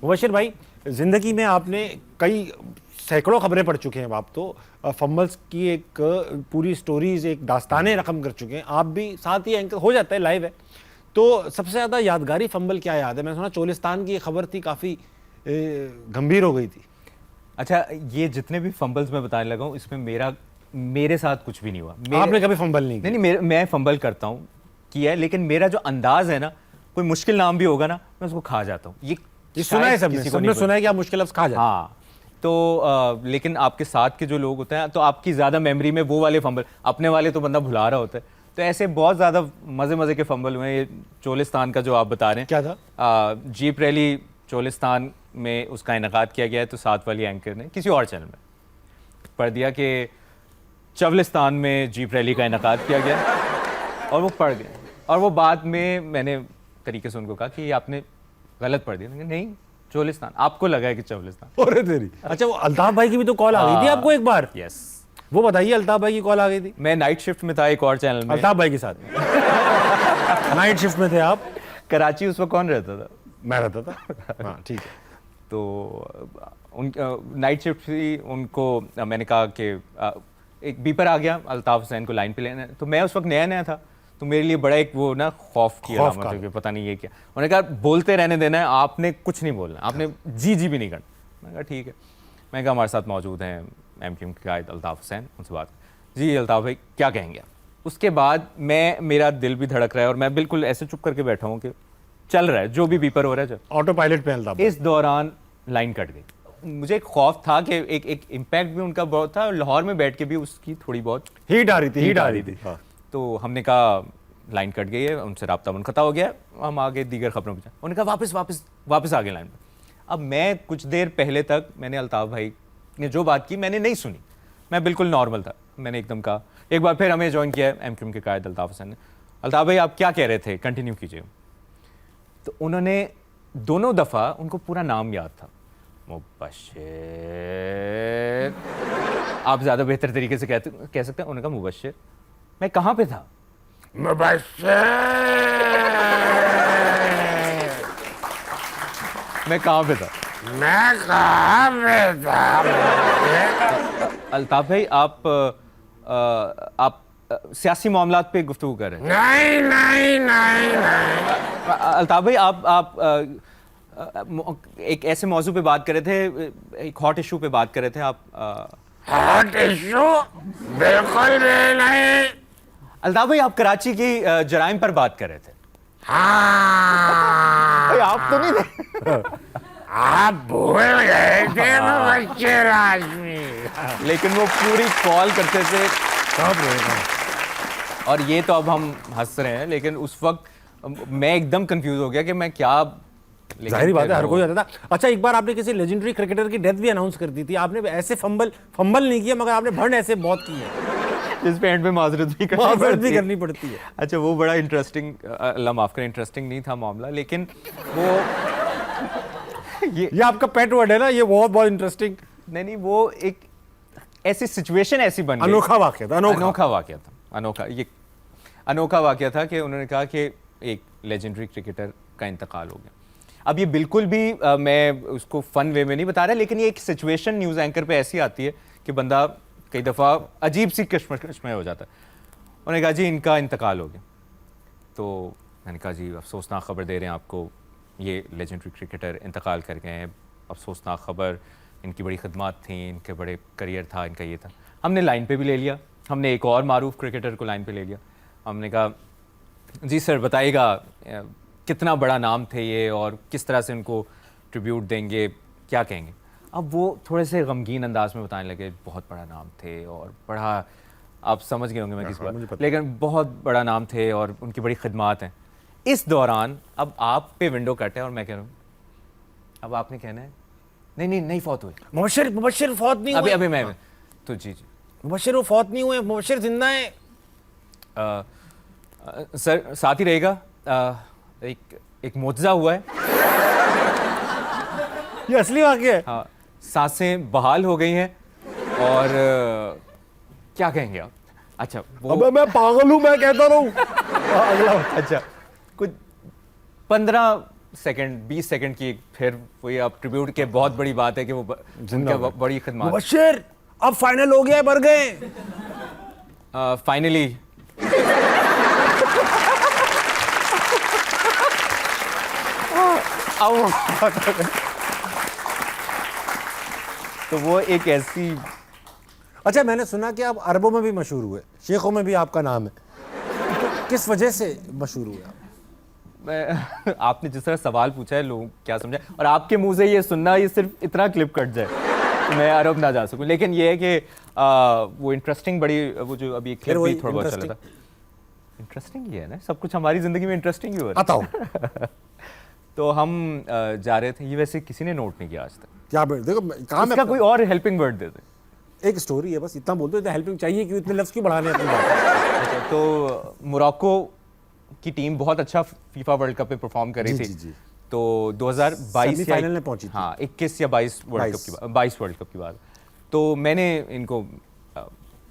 मुबश्शिर भाई, ज़िंदगी में आपने कई सैकड़ों खबरें पढ़ चुके हैं आप तो, फंबल्स की एक पूरी स्टोरीज, एक दास्तानें रकम कर चुके हैं आप भी, साथ ही एंकर हो जाता है, लाइव है। तो सबसे ज़्यादा यादगारी फंबल क्या याद है? मैंने सुना चोलिस्तान की खबर थी, काफ़ी गंभीर हो गई थी। अच्छा, ये जितने भी फंबल्स मैं बताने लगा हूँ, इसमें मेरे साथ कुछ भी नहीं हुआ। आपने कभी फंबल नहीं किया? नहीं, मैं फंबल करता हूँ, किया है, लेकिन मेरा जो अंदाज है ना, कोई मुश्किल नाम भी होगा ना, मैं उसको खा जाता हूँ। ये सुना है सबने सुना है कि आप मुश्किल लफ्ज़ खा जाते हैं। हाँ, तो लेकिन आपके साथ के जो लोग होते हैं, तो आपकी ज़्यादा मेमोरी में वो वाले फंबल, अपने वाले तो बंदा भुला रहा होता है। तो ऐसे बहुत ज़्यादा मज़े के फंबल हुए। ये चोलिस्तान का जो आप बता रहे हैं, क्या था? जीप रैली चोलिस्तान में उसका इनेकाद किया गया है, तो साथ वाली एंकर ने किसी और चैनल में पढ़ दिया कि चवलिस्तान में जीप रैली का इनेकाद किया गया, और वो पढ़ गए। और वो बाद में मैंने तरीके से उनको कहा कि आपने गलत पढ़ दिया। नहीं, चोलिस्तान, आपको लगा है कि चवलिस्तान। अरे तेरी। अच्छा, वो अल्ताफ भाई की भी तो कॉल आ गई थी आपको एक बार? यस, वो बताइए, अल्ताफ भाई की कॉल आ गई थी? मैं नाइट शिफ्ट में था एक और चैनल में। अल्ताफ भाई के साथ नाइट शिफ्ट में थे आप? कराची उस वक्त कौन रहता था? मैं रहता था। हाँ, ठीक है। तो उन नाइट शिफ्ट थी, उनको मैंने कहा कि एक बीपर आ गया, अल्ताफ हुसैन को लाइन पे लेना है। तो मैं उस वक्त नया था, तो मेरे लिए बड़ा एक वो ना खौफ की अलामत है कि पता नहीं ये क्या। उन्होंने कहा बोलते रहने देना है, आपने कुछ नहीं बोलना, आपने जी भी नहीं करना। मैंने कहा ठीक है। मैंने कहा हमारे साथ मौजूद हैं MQM के कायद अल्ताफ हुसैन, उनसे बात। जी अल्ताफ भाई, क्या कहेंगे आप? उसके बाद मेरा दिल भी धड़क रहा है और मैं बिल्कुल ऐसे चुप करके बैठा हूँ कि चल रहा है, जो भी बीपर हो रहा है, ऑटो पायलट पे अल्ताफ। इस दौरान लाइन कट गई। मुझे एक खौफ था कि एक इम्पैक्ट भी उनका बहुत था, लाहौर में बैठ के भी उसकी थोड़ी बहुत हीट आ रही थी। हाँ। तो हमने कहा लाइन कट गई है, उनसे राब्ता मुनक़ता हो गया, हम आगे दीगर खबरों पर जाए। उन्होंने कहा वापस आ गए लाइन पर। अब मैं कुछ देर पहले तक मैंने अल्ताफ भाई ने जो बात की मैंने नहीं सुनी, मैं बिल्कुल नॉर्मल था। मैंने एकदम कहा, एक बार फिर हमें ज्वाइन किया है MQM के कायद अल्ताफ हुसैन ने, अल्ताफ भाई आप क्या कह रहे थे, कंटिन्यू कीजिए। तो उन्होंने दोनों दफ़ा, उनको पूरा नाम याद था, मुबश्शिर, आप ज़्यादा बेहतर तरीके से कह सकते हैं। उन्होंने कहा मुबश्शिर। मैं कहाँ पे था? मैं कहाँ पे था? अल्ताफ भाई, आप सियासी मामलात पे गुफ्तगू कर रहे हैं? नहीं। अल्ताफ भाई, आप एक ऐसे मौजू पे बात कर रहे थे, एक हॉट इशू पे बात कर रहे थे आप। Hot issue? बिल्कुल भी नहीं। अल्ताफ भाई, आप कराची की जराइम पर बात कर रहे थे। हाँ, आप तो नहीं थे। आप भूल गए थे मुबश्शिर आजमी। लेकिन वो पूरी कॉल करते थे, और ये तो अब हम हंस रहे हैं, लेकिन उस वक्त मैं एकदम कंफ्यूज हो गया कि मैं क्या। जाहिर बात है, हर कोई होता था। अच्छा, एक बार आपने किसी लेजेंडरी क्रिकेटर की डेथ भी अनाउंस कर दी थी। आपने ऐसे फंबल नहीं किया, मगर आपने भंड ऐसे बहुत की है इस पे एंड में माजरत भी करनी पड़ती है। अच्छा, वो बड़ा इंटरेस्टिंग, अल्लाह माफ करें, इंटरेस्टिंग नहीं था मामला, लेकिन वो ये आपका पेट वर्ड है ना, ये बहुत इंटरेस्टिंग। नहीं, वो एक ऐसी सिचुएशन ऐसी बन गई, अनोखा वाकया था। ये अनोखा वाकया था कि उन्होंने कहा कि एक लेजेंडरी क्रिकेटर का इंतकाल हो गया। अब ये बिल्कुल भी मैं उसको फन वे में नहीं बता रहा, लेकिन ये एक सिचुएशन न्यूज़ एंकर पे ऐसी आती है कि बंदा कई दफ़ा अजीब सी कश्मकश में हो जाता है। उन्होंने कहा जी इनका इंतकाल हो गया। तो मैंने कहा जी अफसोसनाक ख़बर दे रहे हैं आपको, ये लेजेंडरी क्रिकेटर इंतकाल कर गए हैं, अफसोसनाक ख़बर, इनकी बड़ी खदमात थी, इनके बड़े करियर था, इनका ये था। हमने लाइन पे भी ले लिया, हमने एक और मारूफ क्रिकेटर को लाइन पे ले लिया। हमने कहा जी सर बताइएगा कितना बड़ा नाम थे ये, और किस तरह से उनको ट्रिब्यूट देंगे, क्या कहेंगे? अब वो थोड़े से गमगीन अंदाज में बताने लगे, बहुत बड़ा नाम थे और बड़ा, आप समझ गए होंगे मैं किस बात, लेकिन बहुत बड़ा नाम थे और उनकी बड़ी खिदमात हैं। इस दौरान अब आप पे विंडो कट है और मैं कह रहा हूँ अब आपने कहना है नहीं फौत हुए मुबश्शिर फौत नहीं हुए। अभी मैं तो जी मुबश्शिर वो फौत नहीं हुए, मुबश्शिर जिंदा है। सर साथ ही रहेगा, एक मुआवजा हुआ है। ये असली वाकया है। हाँ, सांसें बहाल हो गई हैं और क्या कहेंगे आप? अच्छा अबे मैं पागल हूँ, मैं कहता रहूँ। अच्छा कुछ 15 सेकंड 20 सेकंड की फिर वही अब ट्रिब्यूट के बहुत बड़ी बात है कि वो उनका बड़ी खिदमत मुबश्शिर अब फाइनल हो गया, भर गए। फाइनली तो वो एक ऐसी अच्छा, मैंने सुना कि आप अरबों में भी मशहूर हुए, शेखों में भी आपका नाम है, तो किस वजह से मशहूर हुए आप? आपने जिस तरह सवाल पूछा है लोग क्या समझे, और आपके मुंह से ये सुनना, ये सिर्फ इतना क्लिप कट जाए तो मैं अरब ना जा सकूं। लेकिन ये है कि वो इंटरेस्टिंग बड़ी, वो जो अभी क्लिप भी थोड़ा बहुत चला था, इंटरेस्टिंग ही है ना, सब कुछ हमारी जिंदगी में इंटरेस्टिंग ही हो रहा आता हूँ है। तो हम जा रहे थे, ये वैसे किसी ने नोट नहीं किया आज तक, क्या देखो काम इसका है, कोई और हेल्पिंग वर्ड दे दे। एक स्टोरी है बस, इतना बोल दो, इतना हेल्पिंग चाहिए क्यों, इतने लफ्ज क्यों बढ़ाने अपनी बात? तो मोरक्को की टीम बहुत अच्छा फीफा वर्ल्ड कप में परफॉर्म कर रही जी, थी। जी, जी। तो 2022 सेमीफाइनल में पहुंची थी। हाँ 21 या 22 वर्ल्ड कप की बात, 22 वर्ल्ड कप की बात। तो मैंने इनको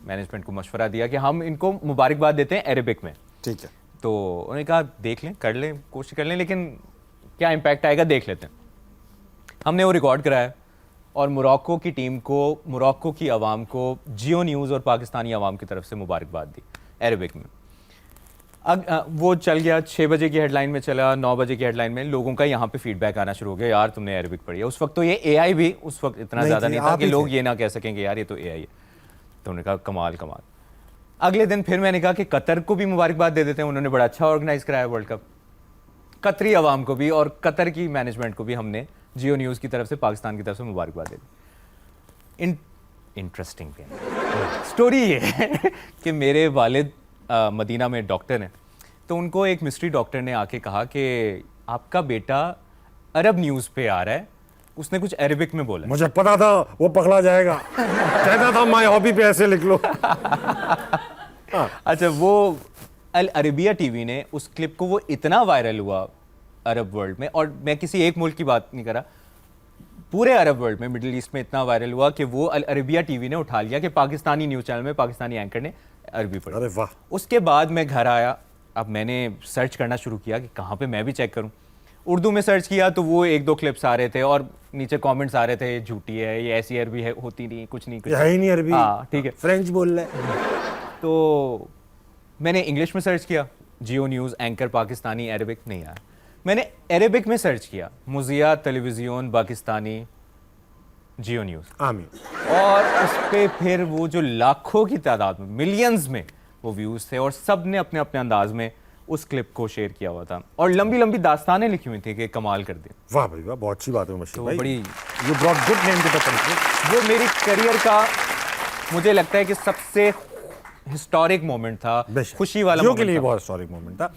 मैनेजमेंट को मशवरा दिया कि हम इनको मुबारकबाद देते हैं अरेबिक में। ठीक है, तो उन्होंने कहा देख लें, कर लें, कोशिश कर लें, लेकिन क्या इम्पैक्ट आएगा देख लेते हैं। हमने वो रिकॉर्ड कराया और मोरक्को की टीम को, मोरक्को की आवाम को जियो न्यूज़ और पाकिस्तानी आवाम की तरफ से मुबारकबाद दी अरेबिक में। वो चल गया, 6 बजे की हेडलाइन में चला, 9 बजे की हेडलाइन में लोगों का यहाँ पे फीडबैक आना शुरू हो गया, यार तुमने अरेबिक पढ़ी है। उस वक्त तो ये एआई भी उस वक्त इतना नहीं ज़्यादा थी, नहीं था आप कि ही लोग थे। ये ना कह सकेंगे यार ये तो एआई है। तो उन्होंने कहा कमाल कमाल। अगले दिन फिर मैंने कहा कि कतर को भी मुबारकबाद दे देते हैं, उन्होंने बड़ा अच्छा ऑर्गेनाइज कराया वर्ल्ड कप। कतरी आवाम को भी और कतर की मैनेजमेंट को भी हमने जियो न्यूज़ की तरफ से, पाकिस्तान की तरफ से मुबारकबाद दे दी। इंटरेस्टिंग स्टोरी ये है कि मेरे वालिद मदीना में डॉक्टर हैं, तो उनको एक मिस्ट्री डॉक्टर ने आके कहा कि आपका बेटा अरब न्यूज़ पे आ रहा है, उसने कुछ अरेबिक में बोला। मुझे पता था वो पकड़ा जाएगा, कहता था माय हॉबी पे ऐसे लिख लो। अच्छा, वो अल अरबिया टीवी ने उस क्लिप को, वो इतना वायरल हुआ अरब वर्ल्ड में, और मैं किसी एक मुल्क की बात नहीं कर रहा, पूरे अरब वर्ल्ड में, मिडिल ईस्ट में इतना वायरल हुआ कि वो अल अरबिया टीवी ने उठा लिया कि पाकिस्तानी न्यूज़ चैनल में पाकिस्तानी एंकर ने अरबी पढ़ी। अरे वाह, उसके बाद मैं घर आया, अब मैंने सर्च करना शुरू किया कि कहाँ पे मैं भी चेक करूँ। उर्दू में सर्च किया तो वो 1-2 क्लिप्स आ रहे थे और नीचे कमेंट्स आ रहे थे, झूठी है, ये ऐसी अरबी है, होती नहीं, कुछ नहीं, कुछ ये है ही नहीं अरबी। हाँ ठीक है। फ्रेंच बोल रहे। तो मैंने इंग्लिश में सर्च किया, जियो न्यूज़ एंकर पाकिस्तानी, अरेबिक नहीं आया। मैंने अरेबिक में सर्च किया, मुजिया टेलीविजन पाकिस्तानी जियो न्यूज़, आमीन। और उस पे फिर वो जो लाखों की तादाद में, मिलियंस में वो व्यूज़ थे, और सब ने अपने अपने अंदाज में उस क्लिप को शेयर किया हुआ था, और लंबी लंबी दास्तानें लिखी हुई थी कि कमाल कर दी। वाह भाई वाह, बहुत अच्छी बात है मशीद तो भाई, बड़ी, you brought good name to the country. वो मेरी करियर का मुझे लगता है कि सबसे हिस्टोरिक मोमेंट था, बेशक। खुशी वाला जियो के मोमेंट लिए था। बहुत हिस्टोरिक मोमेंट था।